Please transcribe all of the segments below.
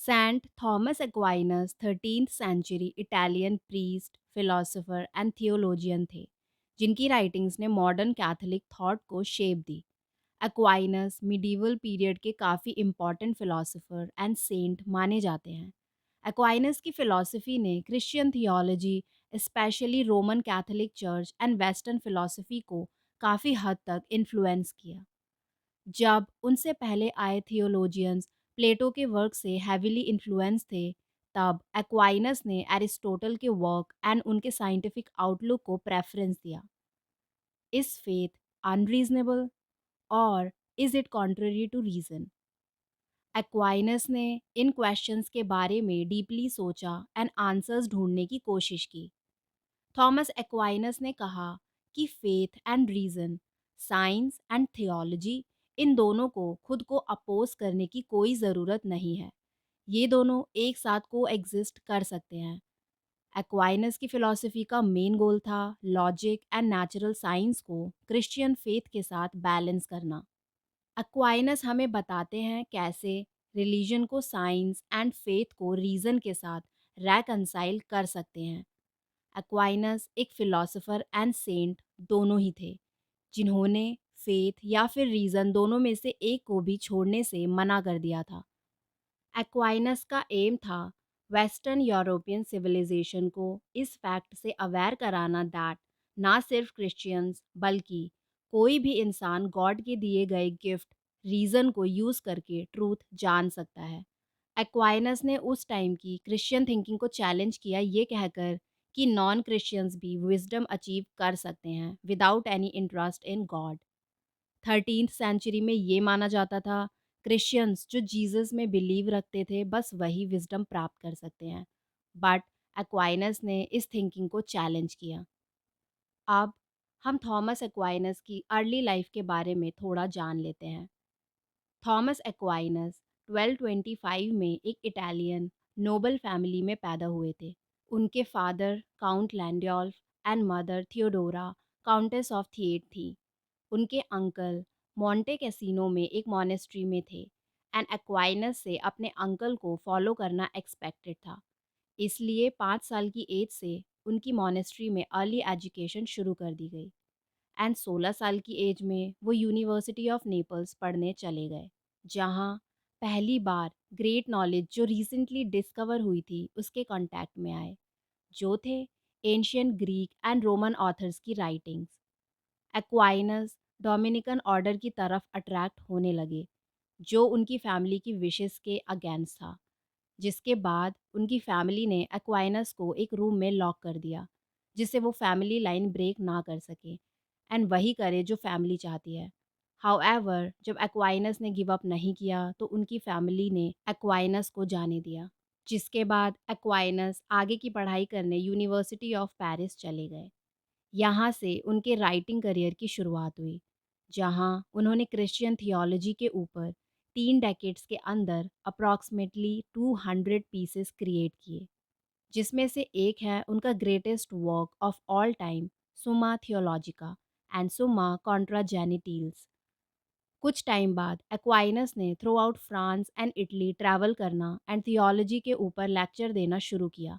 Saint Thomas Aquinas 13th century Italian priest, philosopher and theologian थे, जिनकी writings ने modern Catholic thought को shape दी। एक्वाइनस मिडीवल पीरियड के काफ़ी इम्पॉर्टेंट फिलोसोफर एंड सेंट माने जाते हैं। एक्वाइनस की फ़िलॉसफ़ी ने Christian theology, specially Roman Catholic church and western philosophy को काफ़ी हद तक इन्फ्लुएंस किया। जब उनसे पहले आए थियोलॉजियंस प्लेटो के वर्क से हेविली इन्फ्लुएंस थे, तब एक्वाइनस ने एरिस्टोटल के वर्क एंड उनके साइंटिफिक आउटलुक को प्रेफरेंस दिया। इज फेथ अनरीजनेबल और is it contrary to reason? Aquinas ने इन क्वेश्चंस के बारे में डीपली सोचा एंड आंसर्स ढूंढने की कोशिश की। थॉमस एक्वाइनस ने कहा कि faith and reason, science and theology, इन दोनों को खुद को अपोज करने की कोई ज़रूरत नहीं है। ये दोनों एक साथ को एग्जिस्ट कर सकते हैं। एक्वाइनस की फ़िलॉसफ़ी का मेन गोल था लॉजिक एंड नेचुरल साइंस को क्रिश्चियन फेथ के साथ बैलेंस करना। एक्वाइनस हमें बताते हैं कैसे रिलीजन को साइंस एंड फेथ को रीज़न के साथ रेकंसाइल कर सकते हैं। एक्वाइनस एक फ़िलॉसफ़र एंड सेंट दोनों ही थे, जिन्होंने फेथ या फिर रीज़न दोनों में से एक को भी छोड़ने से मना कर दिया था। एक्वाइनस का एम था वेस्टर्न यूरोपियन सिविलाइजेशन को इस फैक्ट से अवेयर कराना दैट ना सिर्फ क्रिश्चियंस बल्कि कोई भी इंसान गॉड के दिए गए गिफ्ट रीज़न को यूज़ करके ट्रूथ जान सकता है। एक्वाइनस ने उस टाइम की क्रिश्चियन थिंकिंग को चैलेंज किया, ये कहकर कि नॉन क्रिश्चियंस भी विजडम अचीव कर सकते हैं without any interest in God. 13th century में ये माना जाता था क्रिश्चियंस जो जीसस में बिलीव रखते थे बस वही विजडम प्राप्त कर सकते हैं। बट एक्वाइनस ने इस थिंकिंग को चैलेंज किया। अब हम थॉमस एक्वाइनस की अर्ली लाइफ के बारे में थोड़ा जान लेते हैं। थॉमस एक्वाइनस 1225 में एक इटालियन नोबल फैमिली में पैदा हुए थे। उनके father Count Landolf and mother Theodora countess of Theate थी। उनके अंकल मोंटे कैसीनो में एक मॉनेस्ट्री में थे एंड एक्वाइनस से अपने अंकल को फॉलो करना एक्सपेक्टेड था। इसलिए 5 साल की एज से उनकी मॉनेस्ट्री में अर्ली एजुकेशन शुरू कर दी गई एंड 16 साल की एज में वो यूनिवर्सिटी ऑफ नेपल्स पढ़ने चले गए, जहाँ पहली बार ग्रेट नॉलेज जो रिसेंटली डिस्कवर हुई थी उसके कांटेक्ट में आए, जो थे ancient Greek and Roman authors की राइटिंग्स। एक्वाइनस डोमिनिकन ऑर्डर की तरफ अट्रैक्ट होने लगे, जो उनकी फैमिली की विशेस के अगेंस्ट था। जिसके बाद उनकी फैमिली ने एक्वाइनस को एक रूम में लॉक कर दिया, जिससे वो फैमिली लाइन ब्रेक ना कर सके एंड वही करे जो फैमिली चाहती है। हाउएवर जब एक्वाइनस ने गिव अप नहीं किया तो उनकी फैमिली ने एक्वाइनस को जाने दिया, जिसके बाद एक्वाइनस आगे की पढ़ाई करने यूनिवर्सिटी ऑफ पेरिस चले गए। यहाँ से उनके राइटिंग करियर की शुरुआत हुई, जहाँ उन्होंने क्रिश्चियन थियोलॉजी के ऊपर 3 डेकेड्स के अंदर अप्रॉक्सीमेटली 200 पीसेस क्रिएट किए, जिसमें से एक है उनका greatest work of all time, Summa Theologica and सुमा कॉन्ट्रा जेनिटिल्स। कुछ टाइम बाद एक्वाइनस ने through out France and Italy travel करना एंड थियोलॉजी के ऊपर लेक्चर देना शुरू किया।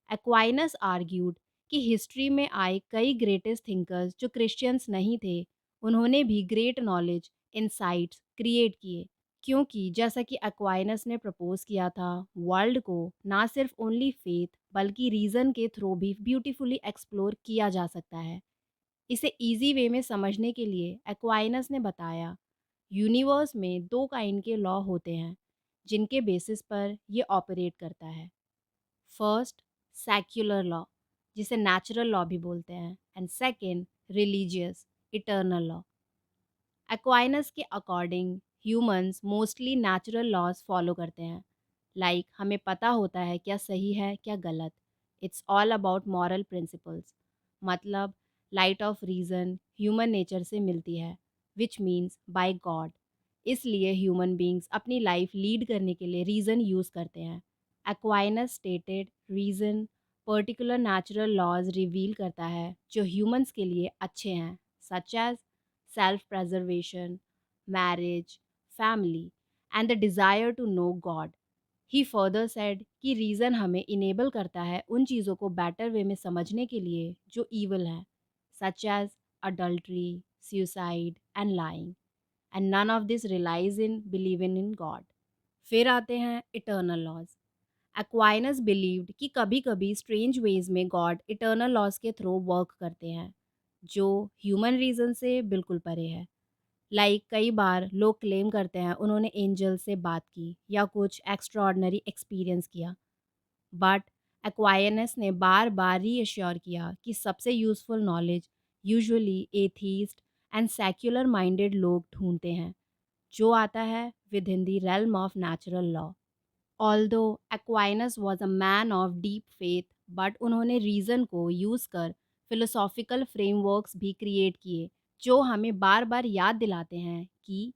एक्वाइनस आर्ग्यूड कि हिस्ट्री में आए कई ग्रेटेस्ट थिंकर्स जो क्रिश्चियंस नहीं थे, उन्होंने भी ग्रेट नॉलेज इनसाइट्स क्रिएट किए, क्योंकि जैसा कि एक्वाइनस ने प्रपोज किया था, वर्ल्ड को ना सिर्फ ओनली फेथ बल्कि रीज़न के थ्रू भी ब्यूटीफुली एक्सप्लोर किया जा सकता है। इसे इजी वे में समझने के लिए एक्वाइनस ने बताया यूनिवर्स में दो काइंड के लॉ होते हैं जिनके बेसिस पर ये ऑपरेट करता है। फर्स्ट, सेक्युलर लॉ, जिसे नेचुरल लॉ भी बोलते हैं, and second, religious eternal law. Aquinas के according humans mostly natural laws follow करते हैं, लाइक हमें पता होता है क्या सही है क्या गलत। It's all about moral principles, मतलब light of reason human nature से मिलती है, विच मीन्स बाय गॉड। इसलिए ह्यूमन बींग्स अपनी लाइफ लीड करने के लिए रीज़न यूज़ करते हैं। Aquinas stated reason particular natural laws reveal करता है जो ह्यूमंस के लिए अच्छे हैं, such as self preservation, marriage, family, and the desire to know God. He further said कि रीज़न हमें इनेबल करता है उन चीज़ों को बेटर वे में समझने के लिए जो ईवल हैं, such as adultery, suicide and lying, and none of this relies in believing in God. फिर आते हैं इटर्नल लॉज। एक्वाइनस बिलीव्ड कि कभी-कभी स्ट्रेंज वेज में गॉड इटर्नल लॉज के थ्रू वर्क करते हैं, जो ह्यूमन रीज़न से बिल्कुल परे है। कई बार लोग क्लेम करते हैं उन्होंने एंजल से बात की या कुछ एक्स्ट्राऑर्डिनरी एक्सपीरियंस किया, बट एक्वाइनस ने बार बार रीअश्योर किया कि सबसे useful knowledge usually atheist and secular minded लोग ढूंढते हैं, जो आता है within the realm of natural law. Although Aquinas was a man of deep faith, but उन्होंने रीज़न को यूज़ कर फिलोसॉफिकल फ्रेमवर्क्स भी क्रिएट किए, जो हमें बार बार याद दिलाते हैं कि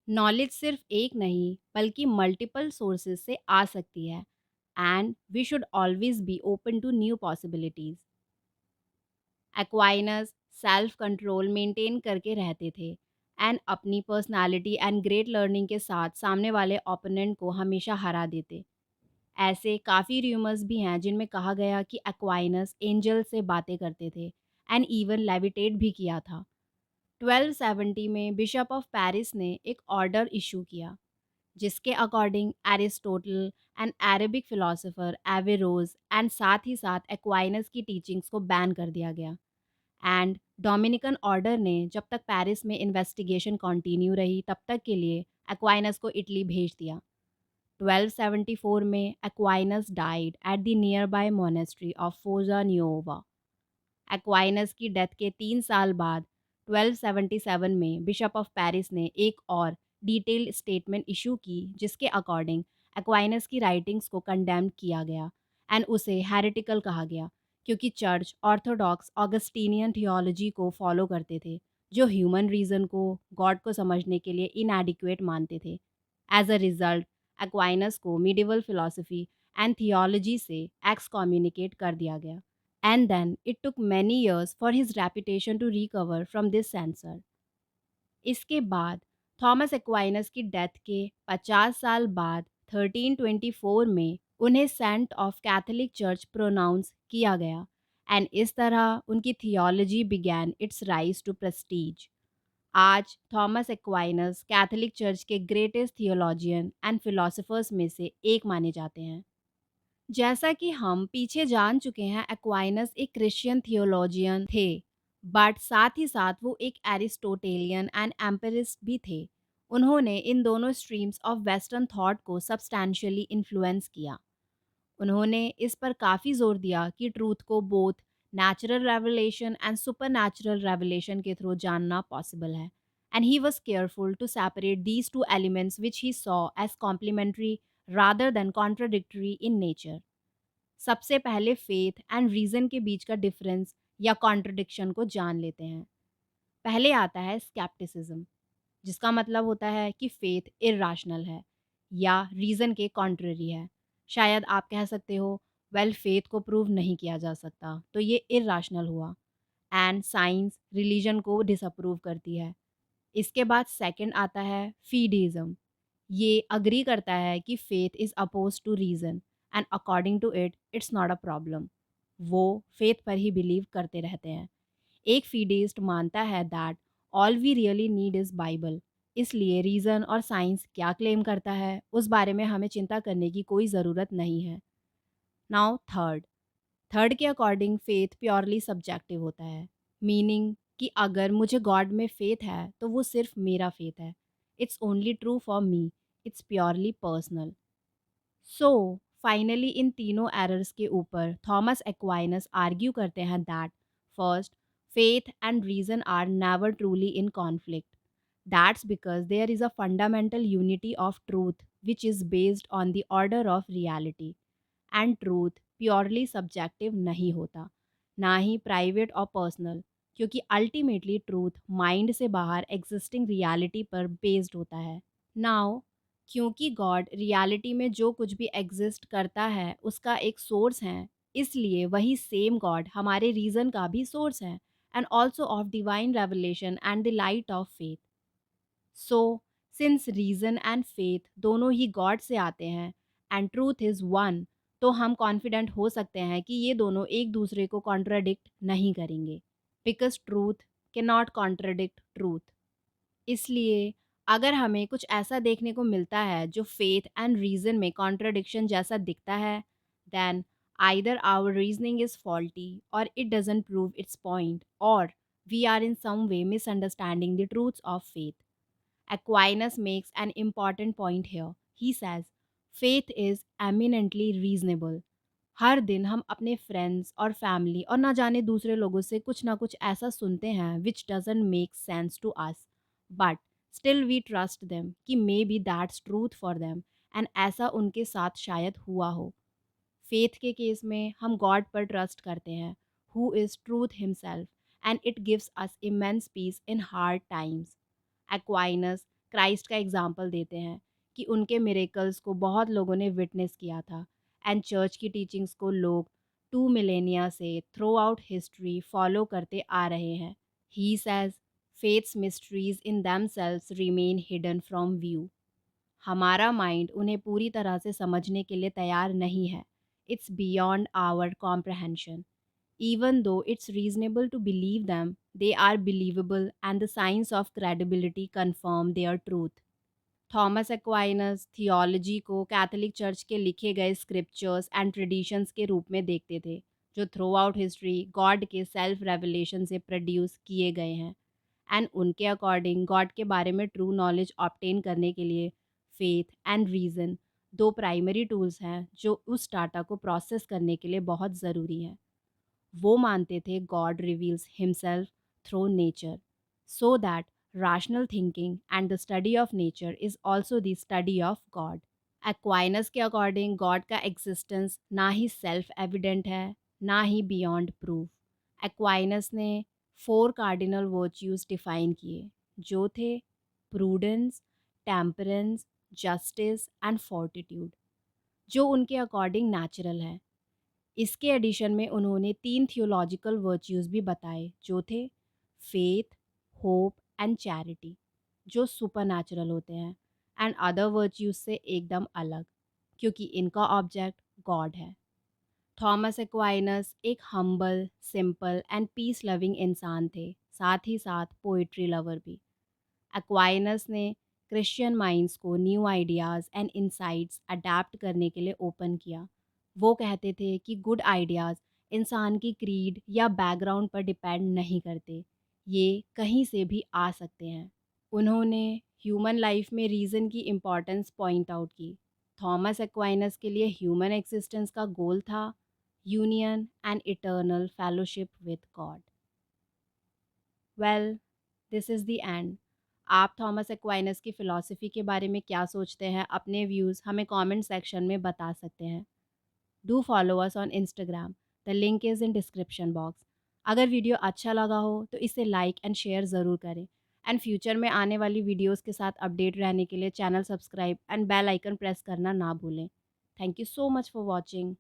नॉलेज सिर्फ एक नहीं बल्कि मल्टीपल सोर्सेज से आ सकती है, and we should always be open to new possibilities. Aquinas self control maintain करके रहते थे एंड अपनी पर्सनालिटी एंड ग्रेट लर्निंग के साथ सामने वाले ओपोनेंट को हमेशा हरा देते। ऐसे काफ़ी रूमर्स भी हैं जिनमें कहा गया कि एक्वाइनस एंजल से बातें करते थे एंड इवन लेविटेट भी किया था। 1270 में बिशप ऑफ पेरिस ने एक ऑर्डर इशू किया, जिसके according Aristotle and Arabic philosopher Averroes and साथ ही साथ एक्वाइनस की टीचिंग्स को बैन कर दिया गया। एंड डोमिनिकन ऑर्डर ने जब तक पेरिस में इन्वेस्टिगेशन कंटिन्यू रही तब तक के लिए एक्वाइनस को इटली भेज दिया। 1274 में Aquinas died at the nearby monastery of Fossa Nuova. Aquinas की डेथ के 3 साल बाद 1277 में बिशप ऑफ पेरिस ने एक और डिटेल्ड स्टेटमेंट इशू की, जिसके अकॉर्डिंग एक्वाइनस की राइटिंग्स को कंडेम्ड किया गया एंड उसे हेरेटिकल कहा गया, क्योंकि चर्च ऑर्थोडॉक्स ऑगस्टीनियन थियोलॉजी को फॉलो करते थे, जो ह्यूमन रीज़न को गॉड को समझने के लिए इनएडिक्वेट मानते थे। एज अ रिजल्ट एक्वाइनस को मिडिवल फिलॉसफी एंड थियोलॉजी से एक्सकम्युनिकेट कर दिया गया, and then it took many years for his reputation to recover from this censor. इसके बाद थॉमस एक्वाइनस की डेथ के 50 साल बाद 1324 में उन्हें saint of Catholic church pronounce किया गया, एंड इस तरह उनकी theology began its rise to prestige. आज थॉमस एक्वाइनस कैथोलिक चर्च के ग्रेटेस्ट थियोलॉजियन एंड फिलोसोफर्स में से एक माने जाते हैं। जैसा कि हम पीछे जान चुके हैं, एक्वाइनस एक क्रिश्चियन थियोलॉजियन थे, बट साथ ही साथ वो एक एरिस्टोटेलियन एंड एम्पिरिस्ट भी थे। उन्होंने इन दोनों स्ट्रीम्स ऑफ वेस्टर्न थॉट को सब्सटैंशियली इन्फ्लुएंस किया। उन्होंने इस पर काफ़ी जोर दिया कि ट्रूथ को both natural revelation and supernatural revelation के थ्रू जानना पॉसिबल है, and he was careful to separate these two elements which he saw as complementary rather than contradictory in nature. सबसे पहले फेथ एंड रीज़न के बीच का difference या contradiction को जान लेते हैं। पहले आता है स्केप्टिसिज्म, जिसका मतलब होता है कि फेथ इर्राशनल है या रीज़न के कॉन्ट्ररी है। शायद आप कह सकते हो, वेल फेथ को प्रूव नहीं किया जा सकता तो ये इर्राशनल हुआ, एंड साइंस रिलीजन को डिसअप्रूव करती है। इसके बाद सेकंड आता है फीडिज्म। ये अग्री करता है कि faith is oppose to reason and according to it it's not a problem. वो फेथ पर ही बिलीव करते रहते हैं। एक फीडेस्ट मानता है that all we really need is Bible, इसलिए रीज़न और साइंस क्या क्लेम करता है उस बारे में हमें चिंता करने की कोई ज़रूरत नहीं है। नाउ थर्ड, थर्ड के अकॉर्डिंग फेथ प्योरली सब्जेक्टिव होता है, मीनिंग कि अगर मुझे गॉड में फेथ है तो वो सिर्फ मेरा फेथ है। It's only true for me, it's purely personal. So finally इन तीनों एरर्स के ऊपर थॉमस एक्वाइनस आर्ग्यू करते हैं that first, faith and reason are never truly in conflict. That's because there is a fundamental unity of truth which is based on the order of reality, and truth purely subjective नहीं होता, ना ही private और personal, क्योंकि ultimately truth mind से बाहर existing reality पर based होता है। नाउ क्योंकि गॉड रियलिटी में जो कुछ भी एग्जिस्ट करता है उसका एक सोर्स है, इसलिए वही सेम गॉड हमारे रीज़न का भी सोर्स है, and also of divine revelation and the light of faith. So since reason and faith दोनों ही गॉड से आते हैं, एंड ट्रूथ इज़ वन, तो हम कॉन्फिडेंट हो सकते हैं कि ये दोनों एक दूसरे को कॉन्ट्राडिक्ट नहीं करेंगे, because truth can not contradict truth. इसलिए अगर हमें कुछ ऐसा देखने को मिलता है जो फेथ एंड रीज़न में कॉन्ट्रडिक्शन जैसा दिखता है, then either our reasoning is faulty और it doesn't prove its point, और we are in some way misunderstanding the truths of faith. Aquinas makes an important point here. He says, faith is eminently reasonable. हर दिन हम अपने friends और family और ना जाने दूसरे लोगों से कुछ ना कुछ ऐसा सुनते हैं which doesn't make sense to us, but still we trust them कि maybe that's truth for them, and ऐसा उनके साथ शायद हुआ हो। फेथ के केस में हम गॉड पर ट्रस्ट करते हैं, who is truth himself, and it gives us immense peace in hard times. Aquinas Christ का एग्जाम्पल देते हैं कि उनके मिरेकल्स को बहुत लोगों ने विटनेस किया था, एंड चर्च की टीचिंग्स को लोग 2 मिलेनिया से थ्रू आउट हिस्ट्री फॉलो करते आ रहे हैं। He says faiths mysteries in themselves remain hidden from view. हमारा माइंड उन्हें पूरी तरह से समझने के लिए तैयार नहीं है। It's beyond our comprehension. Even though it's reasonable to believe them, they are believable, and the signs of credibility confirm their truth. Thomas Aquinas theology को कैथोलिक चर्च के लिखे गए स्क्रिप्चर्स एंड ट्रेडिशंस के रूप में देखते थे, जो थ्रू आउट हिस्ट्री गॉड के सेल्फ रेवलेशन से प्रोड्यूस किए गए हैं, एंड उनके अकॉर्डिंग गॉड के बारे में ट्रू नॉलेज ऑब्टेन करने के लिए फेथ एंड रीज़न दो प्राइमरी टूल्स हैं जो उस डाटा को प्रोसेस करने के लिए बहुत ज़रूरी हैं। वो मानते थे God reveals himself through nature, so that rational thinking and the study of nature is also the study of God. Aquinas के अकॉर्डिंग गॉड का एग्जिस्टेंस ना ही सेल्फ एविडेंट है, ना ही बियॉन्ड प्रूफ। एक्वाइनस ने 4 कार्डिनल वर्च्यूज डिफाइन किए, जो थे prudence, temperance, justice and fortitude, जो उनके अकॉर्डिंग नेचुरल है। इसके एडिशन में उन्होंने 3 थियोलॉजिकल वर्च्यूज़ भी बताए, जो थे फेथ, होप एंड चैरिटी, जो सुपर नेचुरल होते हैं, एंड अदर वर्च्यूज़ से एकदम अलग, क्योंकि इनका ऑब्जेक्ट गॉड है। थॉमस एक्वाइनस एक humble, simple and peace loving इंसान थे, साथ ही साथ पोइट्री लवर भी। एक्वाइनस ने क्रिश्चियन माइंड्स को new ideas and insights adapt करने के लिए ओपन किया। वो कहते थे कि गुड आइडियाज़ इंसान की क्रीड या बैकग्राउंड पर डिपेंड नहीं करते, ये कहीं से भी आ सकते हैं। उन्होंने ह्यूमन लाइफ में रीज़न की इम्पॉर्टेंस पॉइंट आउट की। थॉमस एक्वाइनस के लिए ह्यूमन एक्सिस्टेंस का गोल था union and eternal fellowship with God. Well, this is the end. आप थॉमस एक्वाइनस की फ़िलॉसफ़ी के बारे में क्या सोचते हैं? अपने व्यूज़ हमें कमेंट सेक्शन में बता सकते हैं। Do follow us on Instagram, the link is in description box. अगर वीडियो अच्छा लगा हो तो इसे लाइक एंड शेयर ज़रूर करें, एंड फ्यूचर में आने वाली वीडियोज़ के साथ अपडेट रहने के लिए channel subscribe and bell icon press करना ना भूलें। Thank you so much for watching.